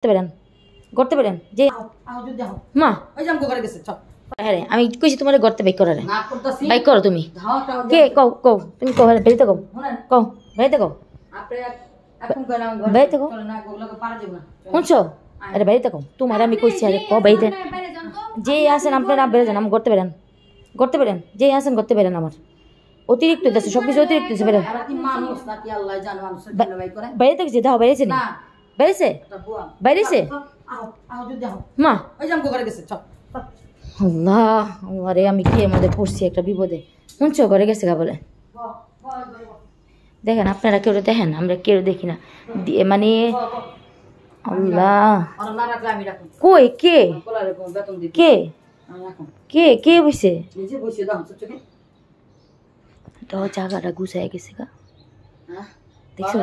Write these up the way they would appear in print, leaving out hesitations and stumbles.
বেরেন করতে পারেন যে মা হ্যাঁ রে আমি কইছি তোমার গর্তে বাইক করারে বাইক করো তুমি কে কও কও তুমি কও বেরিতে কও কও বেরিতে কও বেরিতে কও শুনছো আরে বেরিতে কও তোমার আমি কইছি আরে কও বেরিতে যে আসেন আপনারা বেরে যান আমি করতে পারেন যে আসেন করতে পারেন আমার অতিরিক্ত আছে সবকিছু অতিরিক্ত আছে বেরেন বেরিতে গেছি দাও বেরিয়েছে না বেরিয়েছে বেরিয়েছে মা আল্লাহ আরে আমি কি এর মধ্যে পড়ছি একটা বিপদে শুনছো ঘরে গেছে গা বলে দেখেন আপনারা কেউ দেখেন আমরা কেউ দেখি না মানে আল্লাহ কই কে কে কে কে বসে তো জায়গাটা গুছাই গেছে গা দেখছো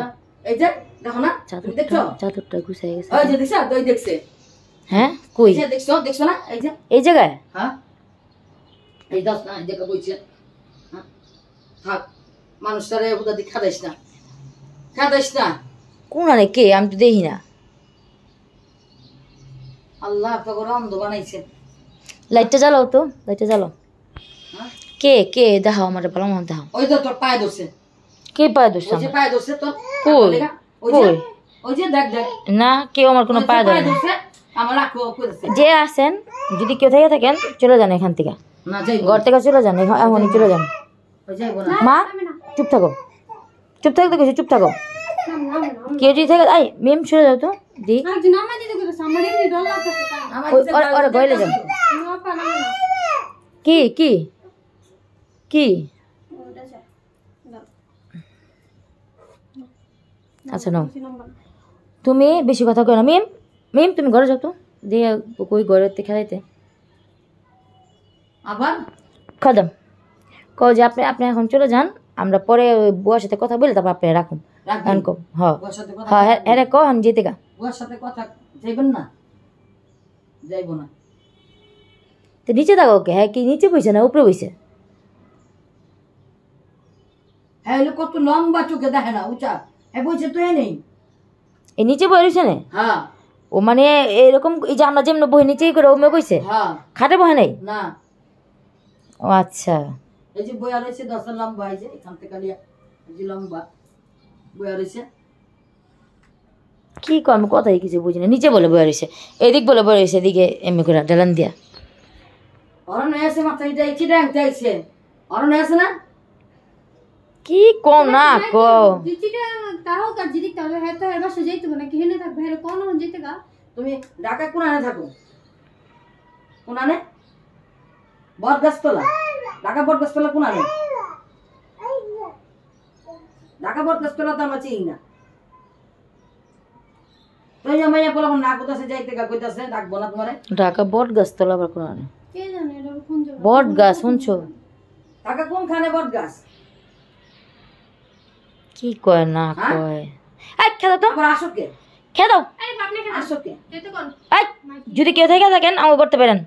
চাদরটা গুছাই গেছে হ্যাঁ কই দেখছো না এই জায়গায় হ্যাঁ এই দাস না এই জায়গা বইছে থাক মানুষটারে উদাদি খাদাইস না কোন আরে কে আমি তো দেখি না আল্লাহ আপনাকে অন্ধ বানাইছে লাইটটা জ্বালাও তো লাইটটা জ্বালাও কে কে দেখাও আমার ভালো মন দেখাও ওই তো তোর পায়ে ধরছে কে পায়ে ধরছে ওই যে পায়ে ধরছে তোর কই কই ওই যে দেখ দেখ না কেউ আমার কোনো পায়ে ধরছে যে আছেন যদি কেউ থেকে থাকেন চলে যান এখান থেকে ঘর থেকে চলে যান এখনই চলে যান মা চুপ থাকো চুপ থাকতে গেছি চুপ থাকো কেউ যদি থাকে আই মেম চলে যাও তো দি ওরা গইলে যান কি কি কি আচ্ছা নাও তুমি বেশি কথা কই না মেম মেম তুমি ঘরে যাও তো দিয়ে কই ঘরের থেকে খেলাইতে আবার খাদাম কও যে আপনি আপনি এখন চলে যান আমরা পরে বুয়ার সাথে কথা বলে তারপর আপনি রাখুন রাখুন কো হ্যাঁ হ্যাঁ এরে কো আমি যেতে গা বুয়ার সাথে কথা যাইবেন না যাইবো না তো নিচে থাকো কে হ্যাঁ কি নিচে বইছে না উপরে বইছে হ্যাঁ লোক কত লম্বা চোখে দেখে না উঁচা হ্যাঁ বইছে তো নেই এই নিচে বই রইছে না হ্যাঁ ও মানে এরকম এই যে আমরা যেমন বই নিচেই করে ওমে কইছে হ্যাঁ খাটে বহে নাই না ও আচ্ছা এই যে বইয়া রইছে 10 লম্বা এই যে এখান থেকে লিয়া এই যে লম্বা বইয়া রইছে কি করব কথাই কিছু বুঝি না নিচে বলে বইয়া রইছে এদিক বলে বইয়া রইছে এদিকে এমনি করে ঢালান দিয়া অরণ এসে মাথায় যাইছি ডাং যাইছে অরণ এসে না কি কম না কো দিচিটা তাও কাজ দিক তাহলে হ্যাঁ তো এবার যাইতে না কি হেনে থাকবে হেরে কোন হন যেতে গা তুমি ঢাকা কোনানে থাকো কোনানে বটগাছতলা ঢাকা বটগাছতলা কোনানে ঢাকা বটগাছতলা তো আমরা চিনি না তুই জামাইয়া বলবো না কোথাছে যাইতে গা কইতাছে ডাকবো না তোমারে ঢাকা বটগাছতলা আবার কোনানে কে জানে এটা কোন জায়গা বটগাছ শুনছো ঢাকা কোনখানে বটগাছ কি কয় না কয় এই খেদো তো আবার আসো কে খেদো এই আপনি খেদো আসো কে যেতে কোন এই যদি কেউ থেকে থাকেন আমাকে করতে পারেন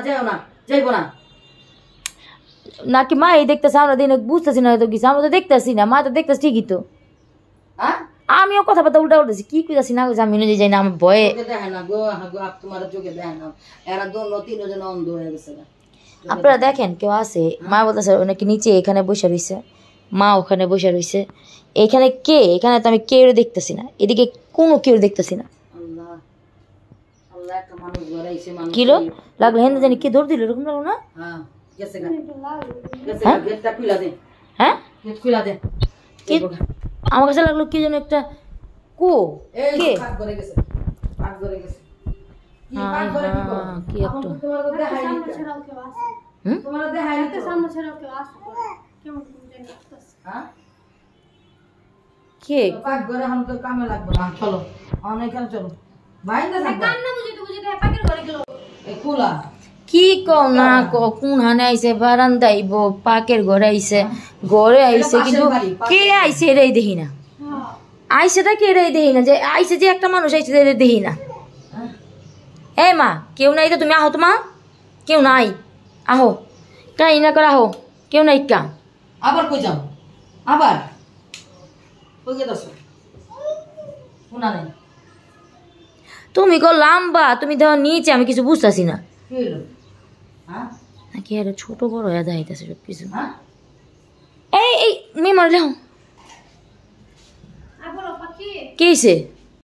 যাও না যাইবো না নাকি মা এই দেখতেছে আমরা দিনে বুঝতেছি না তো কিছু আমরা তো দেখতেছি না মা তো দেখতেছি ঠিকই তো হ্যাঁ আমিও কথাবার্তা উল্টা উল্টাছি কি কইতাছি না আমি নিজে যাই না আমার ভয়ে দেখে না গো তোমার চোখে দেখে না এরা দোনো তিনজন অন্ধ হয়ে গেছে আপনারা দেখেন কেউ আছে মা বলতেছে নাকি নিচে এখানে বসে রইছে মা ওখানে বসে রইছে এখানে কে এখানে তো আমি কেউ দেখতেছি না এদিকে কোনো কেউ দেখতেছি না কিলো লাগলো হেন জানি কি দৌড় দিল এরকম লাগলো না হ্যাঁ আমার কাছে লাগলো কি যেন একটা কো কে কি একটা কে পাক ঘরে हम तो কামে লাগবে না চলো অনেক চলো বাইরে না কাম না বুঝিতে পাকের ঘরে গেল এ কুলা কি কও না কোন হানে আইছে বারান্দা আইব পাকের ঘরে আইছে কিন্তু কে আইছে এরাই দেখি না আইছেটা কে এরাই দেখি না যে আইছে যে একটা মানুষ আইছে এরাই দেখি না এই মা কেউ নাই তো তুমি আহো তো মা কেউ নাই আহো কাই না করে আহো কেউ নাই কা আবার কই যাও আবার কই গে দছ তুমি কো লম্বা, তুমি দেখো নিচে, আমি কিছু বুঝতেছি না। নাকি আরে ছোট বড় হয়ে যাইতেছে সব কিছু। এই মেয়ে মারলে কে হইছে?